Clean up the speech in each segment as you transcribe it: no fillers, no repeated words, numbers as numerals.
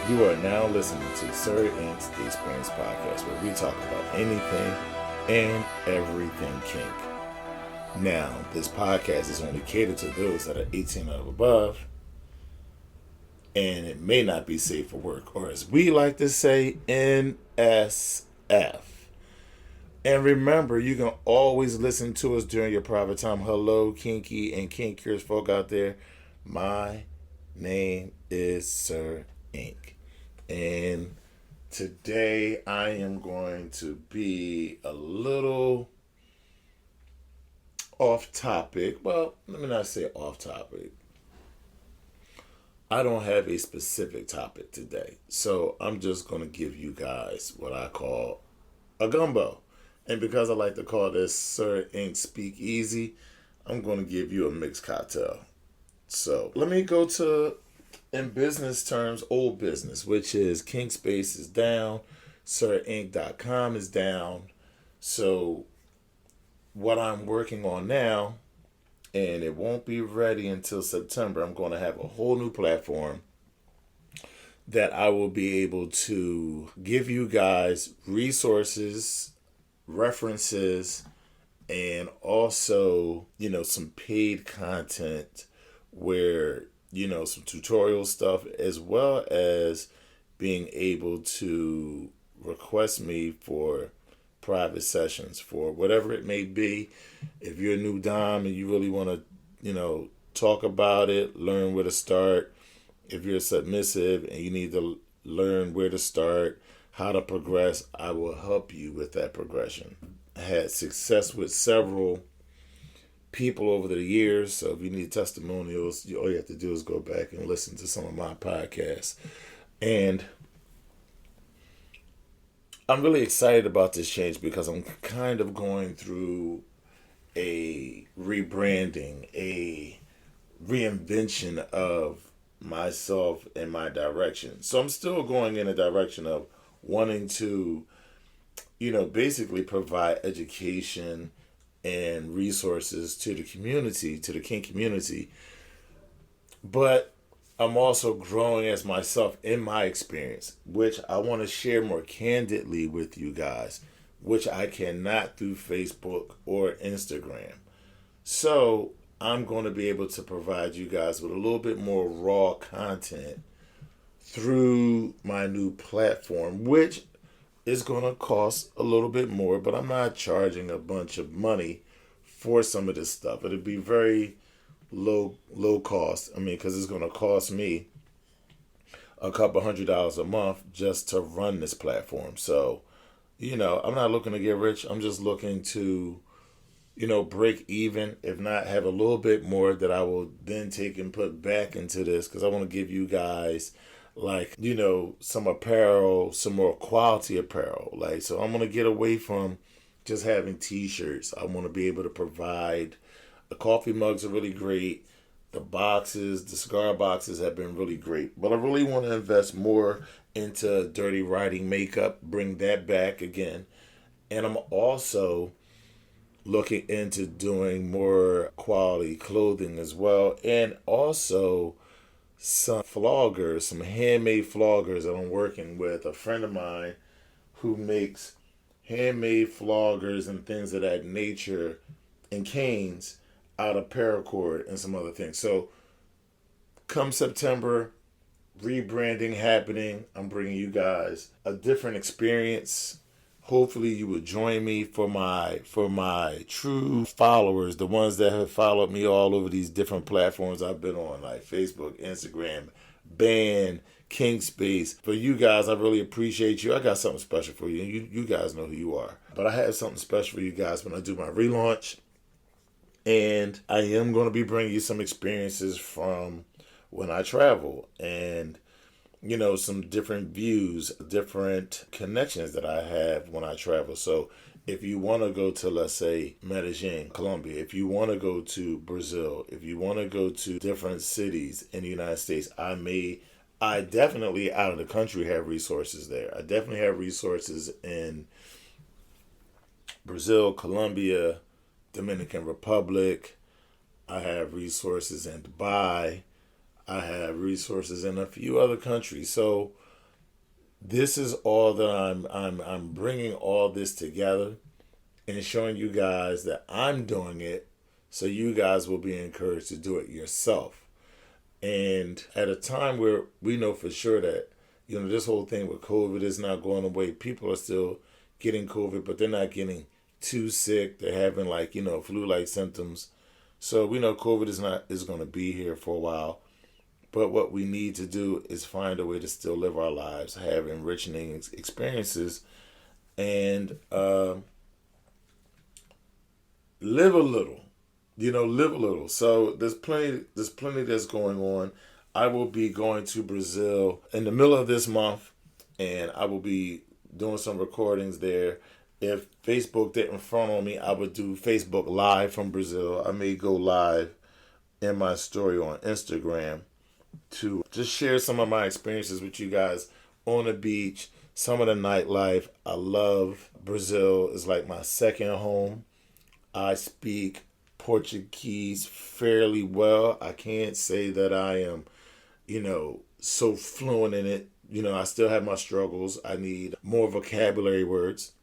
You are now listening to Sir Ink's The Experience Podcast, where we talk about anything and everything kink. Now, this podcast is only catered to those that are 18 and above, and it may not be safe for work, or as we like to say, NSF. And remember, you can always listen to us during your private time. Hello, kinky and kink-curious folk out there. My name is Sir Ink. And today I am going to be a little off topic. Well, let me not say off topic. I don't have a specific topic today. So I'm just going to give you guys what I call a gumbo. And because I like to call this Sir Ink Speak Easy, I'm going to give you a mixed cocktail. So let me go to, in business terms, old business, which is Kink Space is down, SirInk.com is down. So what I'm working on now, and it won't be ready until September, I'm going to have a whole new platform that I will be able to give you guys resources, references, and also, some paid content where, some tutorial stuff, as well as being able to request me for private sessions for whatever it may be. If you're a new dom and you really want to, talk about it, learn where to start. If you're submissive and you need to learn where to start, how to progress, I will help you with that progression. I had success with several people over the years, so if you need testimonials, all you have to do is go back and listen to some of my podcasts. And I'm really excited about this change because I'm kind of going through a rebranding, a reinvention of myself and my direction. So I'm still going in a direction of wanting to, basically provide education and resources to the community, to the kink community. But I'm also growing as myself in my experience, which I want to share more candidly with you guys, which I cannot through Facebook or Instagram. So I'm going to be able to provide you guys with a little bit more raw content through my new platform, which is going to cost a little bit more, but I'm not charging a bunch of money for some of this stuff. It'll be very low cost. Because it's going to cost me a couple $100 a month just to run this platform. So, I'm not looking to get rich. I'm just looking to, break even, if not have a little bit more that I will then take and put back into this, because I want to give you guys some apparel, some more quality apparel. So I'm going to get away from just having t-shirts. I want to be able to provide, the coffee mugs are really great. The boxes, the cigar boxes have been really great. But I really want to invest more into dirty writing makeup, bring that back again. And I'm also looking into doing more quality clothing as well. And also some floggers, some handmade floggers that I'm working with. A friend of mine who makes handmade floggers and things of that nature and canes out of paracord and some other things. So come September, rebranding happening. I'm bringing you guys a different experience. Hopefully you will join me for my true followers, the ones that have followed me all over these different platforms I've been on, like Facebook, Instagram, Band, King Space. For you guys, I really appreciate you. I got something special for you, and you guys know who you are. But I have something special for you guys when I do my relaunch. And I am going to be bringing you some experiences from when I travel, and some different views, different connections that I have when I travel. So if you want to go to, let's say, Medellin, Colombia, if you want to go to Brazil, if you want to go to different cities in the United States, I definitely out of the country have resources there. I definitely have resources in Brazil, Colombia, Dominican Republic. I have resources in Dubai. I have resources in a few other countries. So this is all that I'm bringing all this together and showing you guys that I'm doing it, so you guys will be encouraged to do it yourself. And at a time where we know for sure that, this whole thing with COVID is not going away. People are still getting COVID, but they're not getting too sick. They're having flu-like symptoms. So we know COVID is going to be here for a while. But what we need to do is find a way to still live our lives, have enriching experiences, and live a little. Live a little. So there's plenty that's going on. I will be going to Brazil in the middle of this month, and I will be doing some recordings there. If Facebook didn't front on me, I would do Facebook Live from Brazil. I may go live in my story on Instagram to just share some of my experiences with you guys on the beach, some of the nightlife. I love Brazil. It's like my second home. I speak Portuguese fairly well. I can't say that I am, so fluent in it. I still have my struggles. I need more vocabulary words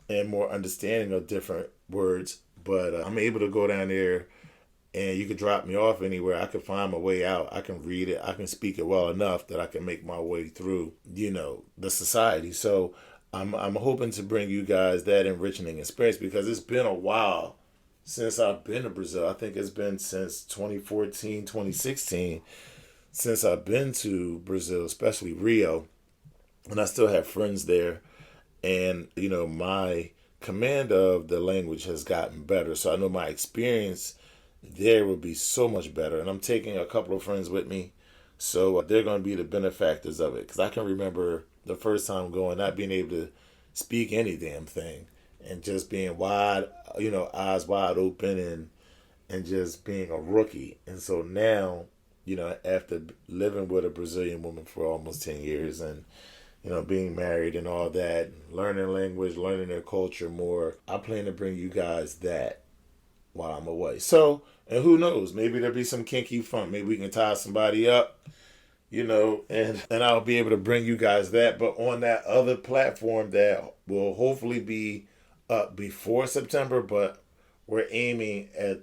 and more understanding of different words. But I'm able to go down there, and you could drop me off anywhere. I can find my way out. I can read it. I can speak it well enough that I can make my way through, the society. So I'm hoping to bring you guys that enriching experience, because it's been a while since I've been to Brazil. I think it's been since 2014, 2016 since I've been to Brazil, especially Rio. And I still have friends there. And, my command of the language has gotten better. So I know my experience there will be so much better. And I'm taking a couple of friends with me. So they're going to be the benefactors of it. Because I can remember the first time going, not being able to speak any damn thing. And just being wide, eyes wide open, and just being a rookie. And so now, after living with a Brazilian woman for almost 10 years and, being married and all that, learning language, learning their culture more, I plan to bring you guys that while I'm away. So, and who knows, maybe there'll be some kinky fun. Maybe we can tie somebody up, and I'll be able to bring you guys that. But on that other platform that will hopefully be up before September, but we're aiming at,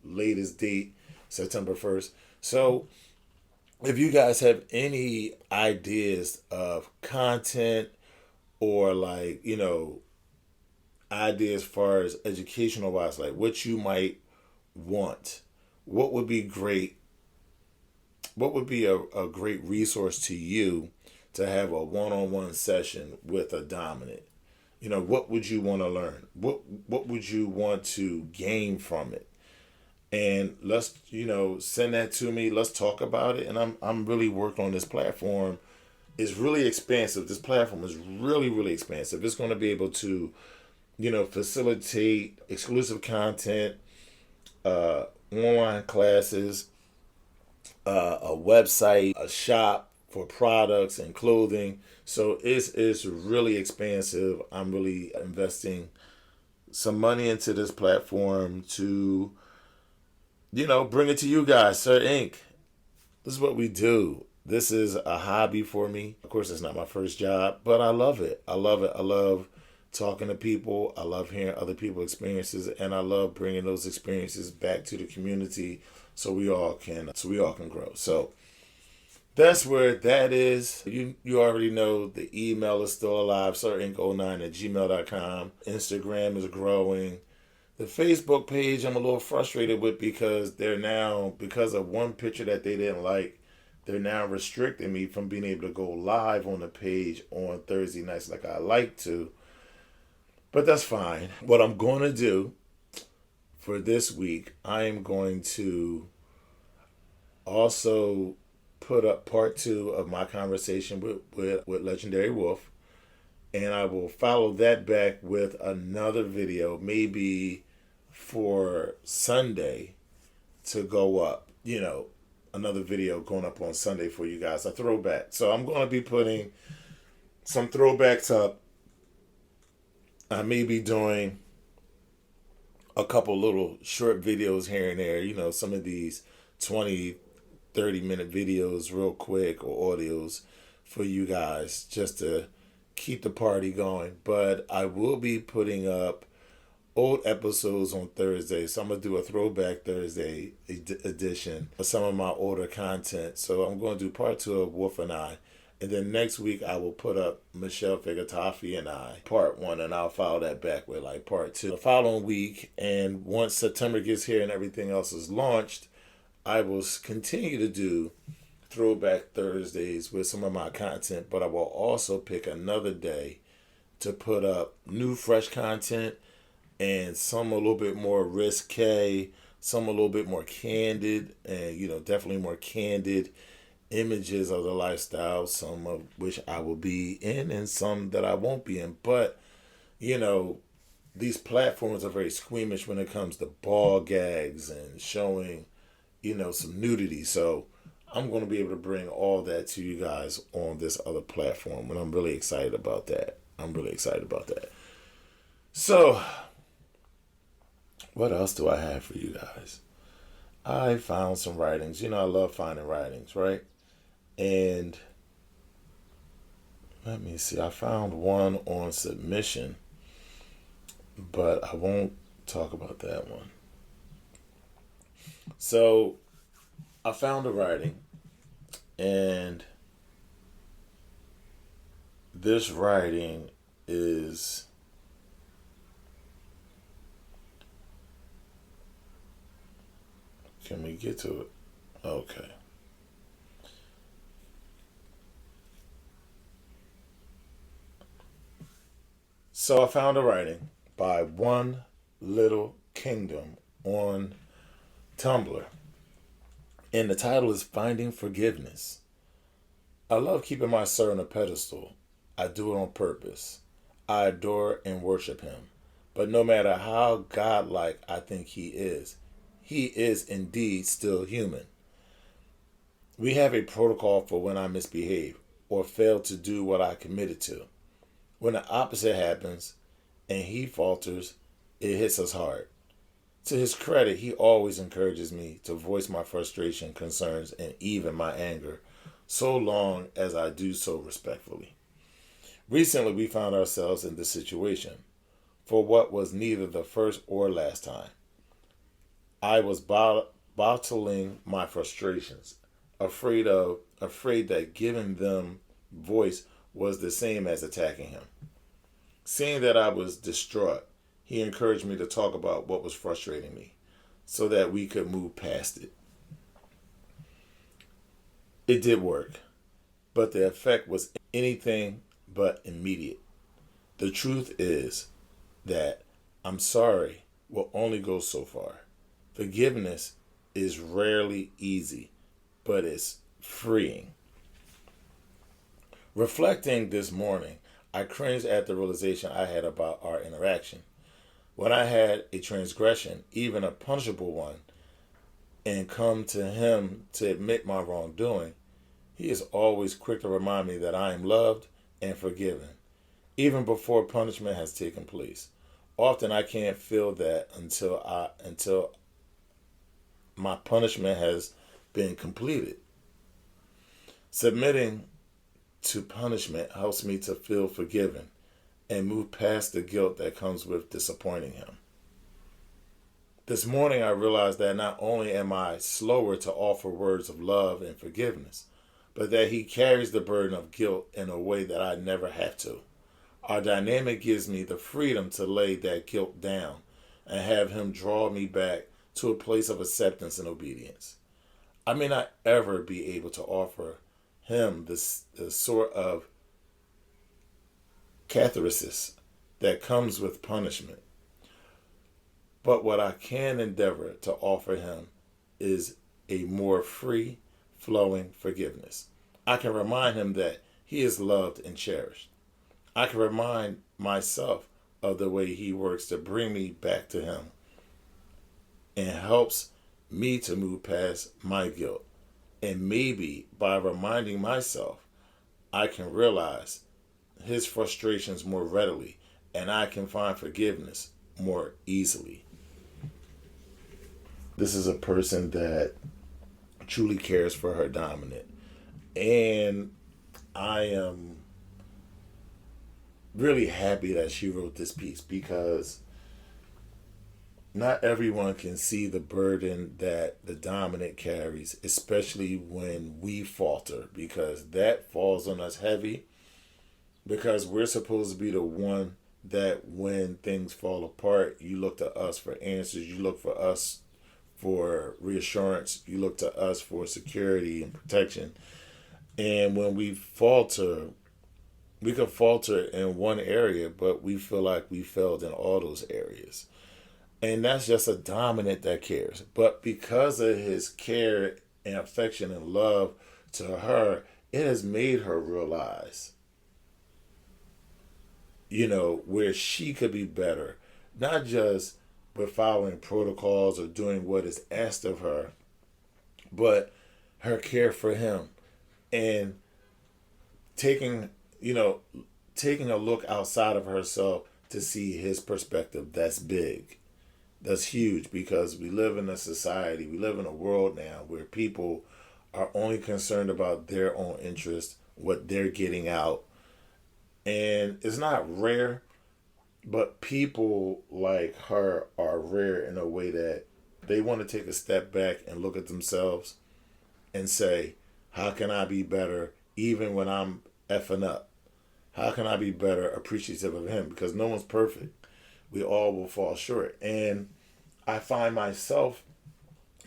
latest date, September 1st. So if you guys have any ideas of content or ideas as far as educational wise, like what you might want, what would be great, what would be a great resource to you to have a one-on-one session with a dominant? What would you want to learn? What would you want to gain from it? And let's, send that to me. Let's talk about it. And I'm really working on this platform. It's really expansive. This platform is really, really expansive. It's going to be able to, facilitate exclusive content, online classes, a website, a shop for products and clothing. So it's really expansive. I'm really investing some money into this platform to, bring it to you guys. Sir Inc. This is what we do. This is a hobby for me. Of course, it's not my first job, but I love it. I love it. I love talking to people. I love hearing other people's experiences, and I love bringing those experiences back to the community so we all can grow. So that's where that is. You already know the email is still alive, sirinc09@gmail.com. Instagram is growing. The Facebook page I'm a little frustrated with, because they're now, because of one picture that they didn't like, they're now restricting me from being able to go live on the page on Thursday nights like I like to. But that's fine. What I'm going to do for this week, I am going to also put up part 2 of my conversation with Legendary Wolf. And I will follow that back with another video, maybe for Sunday, to go up. Another video going up on Sunday for you guys, a throwback. So I'm going to be putting some throwbacks up. I may be doing a couple little short videos here and there, some of these 20, 30-minute videos real quick, or audios, for you guys just to keep the party going. But I will be putting up old episodes on Thursday. So I'm going to do a Throwback Thursday edition of some of my older content. So I'm going to do part 2 of Wolf and I. And then next week I will put up Michelle Figatafi and I, part 1, and I'll follow that back with like part 2 the following week. And once September gets here and everything else is launched, I will continue to do Throwback Thursdays with some of my content, but I will also pick another day to put up new, fresh content, and some a little bit more risque, some a little bit more candid, and definitely more candid images of the lifestyle, some of which I will be in and some that I won't be in. But these platforms are very squeamish when it comes to ball gags and showing some nudity. So I'm going to be able to bring all that to you guys on this other platform, and I'm really excited about that. So what else do I have for you guys? I found some writings. I love finding writings, right? And let me see. I found one on submission, but I won't talk about that one. So I found a writing, and this writing is can we get to it? Okay. So I found a writing by One Little Kingdom on Tumblr. And the title is Finding Forgiveness. I love keeping my sir on a pedestal. I do it on purpose. I adore and worship him. But no matter how godlike I think he is indeed still human. We have a protocol for when I misbehave or fail to do what I committed to. When the opposite happens and he falters, it hits us hard. To his credit, he always encourages me to voice my frustration, concerns, and even my anger, so long as I do so respectfully. Recently, we found ourselves in this situation, for what was neither the first or last time. I was bottling my frustrations, afraid that giving them voice was the same as attacking him. Seeing that I was distraught, he encouraged me to talk about what was frustrating me so that we could move past it. It did work, but the effect was anything but immediate. The truth is that I'm sorry will only go so far. Forgiveness is rarely easy, but it's freeing. Reflecting this morning, I cringed at the realization I had about our interaction. When I had a transgression, even a punishable one, and come to him to admit my wrongdoing, he is always quick to remind me that I am loved and forgiven, even before punishment has taken place. Often I can't feel that until my punishment has been completed. Submitting to punishment helps me to feel forgiven and move past the guilt that comes with disappointing him. This morning I realized that not only am I slower to offer words of love and forgiveness, but that he carries the burden of guilt in a way that I never have to. Our dynamic gives me the freedom to lay that guilt down and have him draw me back to a place of acceptance and obedience. I may not ever be able to offer him the sort of catharsis that comes with punishment. But what I can endeavor to offer him is a more free flowing forgiveness. I can remind him that he is loved and cherished. I can remind myself of the way he works to bring me back to him and helps me to move past my guilt. And maybe by reminding myself, I can realize his frustrations more readily and I can find forgiveness more easily. This is a person that truly cares for her dominant. And I am really happy that she wrote this piece because not everyone can see the burden that the dominant carries, especially when we falter, because that falls on us heavy because we're supposed to be the one that when things fall apart, you look to us for answers, you look for us for reassurance, you look to us for security and protection. And when we falter, we could falter in one area, but we feel like we failed in all those areas. And that's just a dominant that cares. But because of his care and affection and love to her, it has made her realize, where she could be better. Not just with following protocols or doing what is asked of her, but her care for him and taking, you know, taking a look outside of herself to see his perspective. That's big. That's huge because we live in a society, we live in a world now where people are only concerned about their own interest, what they're getting out. And it's not rare, but people like her are rare in a way that they want to take a step back and look at themselves and say, how can I be better even when I'm effing up? How can I be better appreciative of him? Because no one's perfect. We all will fall short. And I find myself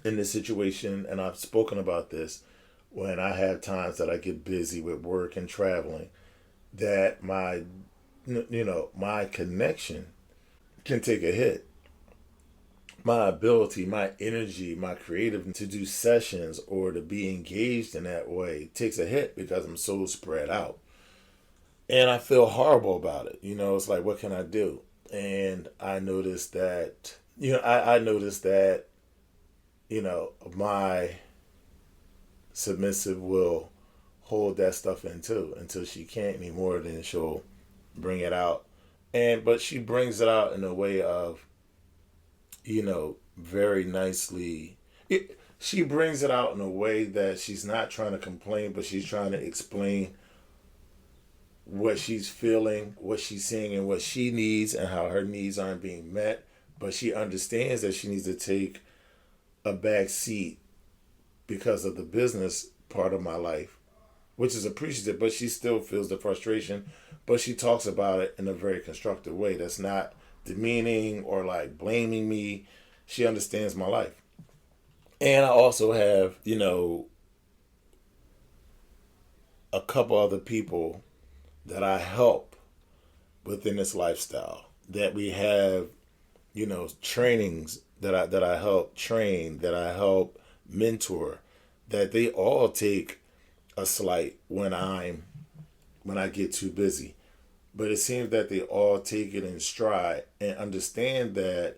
in this situation, and I've spoken about this when I have times that I get busy with work and traveling, that my connection can take a hit. My ability, my energy, my creative to do sessions or to be engaged in that way takes a hit because I'm so spread out. And I feel horrible about it. It's like, what can I do? And I noticed that, I noticed that, my submissive will hold that stuff in too until she can't anymore. Then she'll bring it out. But she brings it out in a way of, very nicely. She brings it out in a way that she's not trying to complain, but she's trying to explain what she's feeling, what she's seeing, and what she needs, and how her needs aren't being met. But she understands that she needs to take a back seat because of the business part of my life, which is appreciative, but she still feels the frustration. But she talks about it in a very constructive way that's not demeaning or like blaming me. She understands my life. And I also have, a couple other people that I help within this lifestyle. That we have, trainings that I help train, that I help mentor, that they all take a slight when I get too busy. But it seems that they all take it in stride and understand that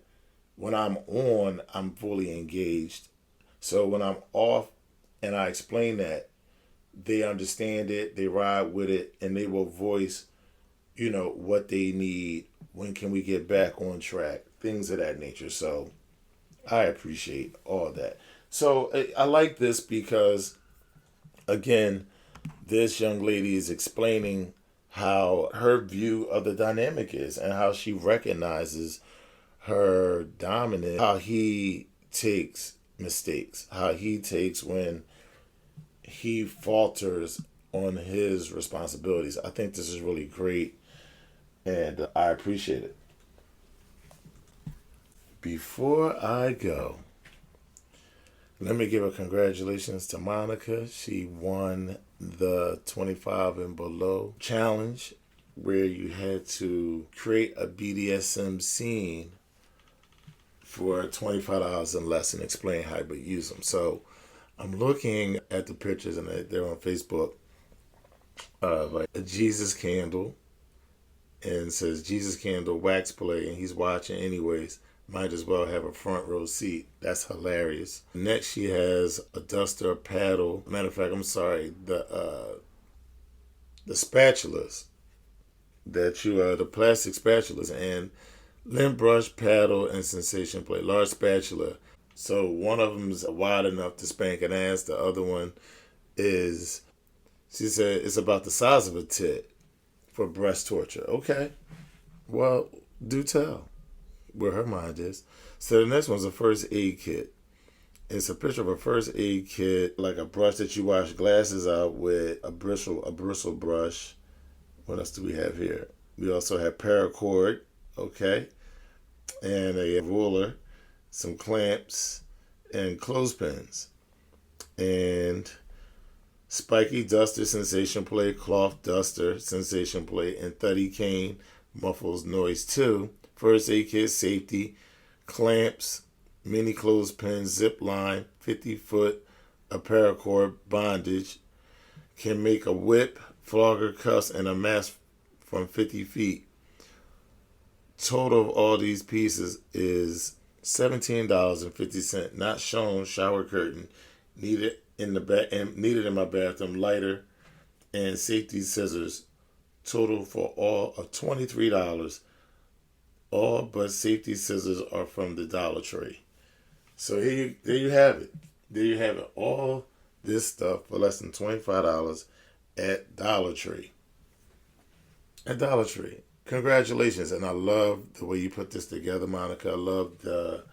when I'm on, I'm fully engaged. So when I'm off and I explain that, they understand it, they ride with it, and they will voice, what they need, when can we get back on track, things of that nature. So I appreciate all that. So I like this because, again, this young lady is explaining how her view of the dynamic is and how she recognizes her dominant, how he takes mistakes, how he takes when he falters on his responsibilities. I think this is really great and I appreciate it. Before I go, let me give a congratulations to Monica. She won the 25 and below challenge where you had to create a BDSM scene for $25 and less and explain how to use them. So I'm looking at the pictures and they're on Facebook of a Jesus candle and it says Jesus candle wax play and he's watching anyways. Might as well have a front row seat. That's hilarious. Next, she has a duster, a paddle. Matter of fact, I'm sorry, the spatulas the plastic spatulas and lint brush, paddle, and sensation plate. Large spatula. So one of them is wide enough to spank an ass. The other one is She said it's about the size of a tit for breast torture. Okay. Well, do tell where her mind is. So the next one's a first aid kit. It's a picture of a first aid kit, like a brush that you wash glasses out with, a bristle brush. What else do we have here? We also have paracord, okay, and a ruler, some clamps, and clothespins, and spiky duster, sensation plate, cloth duster, sensation plate, and thuddy cane muffles noise too. First aid kit, safety, clamps, mini clothespins, zip line, 50-foot, a paracord, bondage, can make a whip, flogger, cuffs, and a mask from 50 feet. Total of all these pieces is $17.50. Not shown. Shower curtain needed in my bathroom. Lighter and safety scissors. Total for all of $23. All but safety scissors are from the Dollar Tree. So there you have it. There you have it. All this stuff for less than $25 at Dollar Tree. At Dollar Tree. Congratulations. And I love the way you put this together, Monica. I love the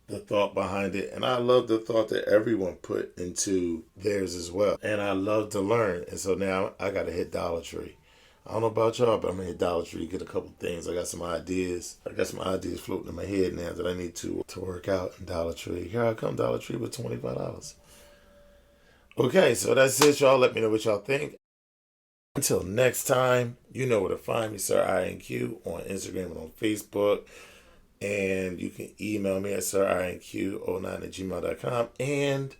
thought behind it. And I love the thought that everyone put into theirs as well. And I love to learn. And so now I got to hit Dollar Tree. I don't know about y'all, but I'm going to hit Dollar Tree, get a couple things. I got some ideas. Floating in my head now that I need to work out in Dollar Tree. Here I come, Dollar Tree, with $25. Okay, so that's it, y'all. Let me know what y'all think. Until next time, you know where to find me, Sir INQ, on Instagram and on Facebook. And you can email me at sirinq09@gmail.com. And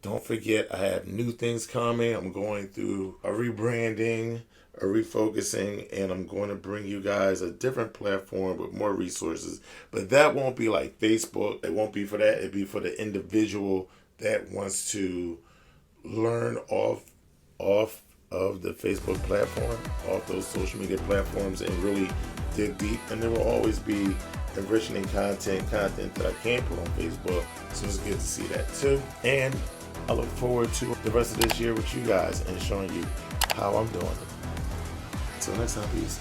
don't forget, I have new things coming. I'm going through a rebranding, a refocusing, and I'm going to bring you guys a different platform with more resources. But that won't be like Facebook. It won't be for that. It'll be for the individual that wants to learn off of the Facebook platform, off those social media platforms, and really dig deep. And there will always be enriching content that I can't put on Facebook. So it's good to see that too. And I look forward to the rest of this year with you guys and showing you how I'm doing it. Until next time, peace.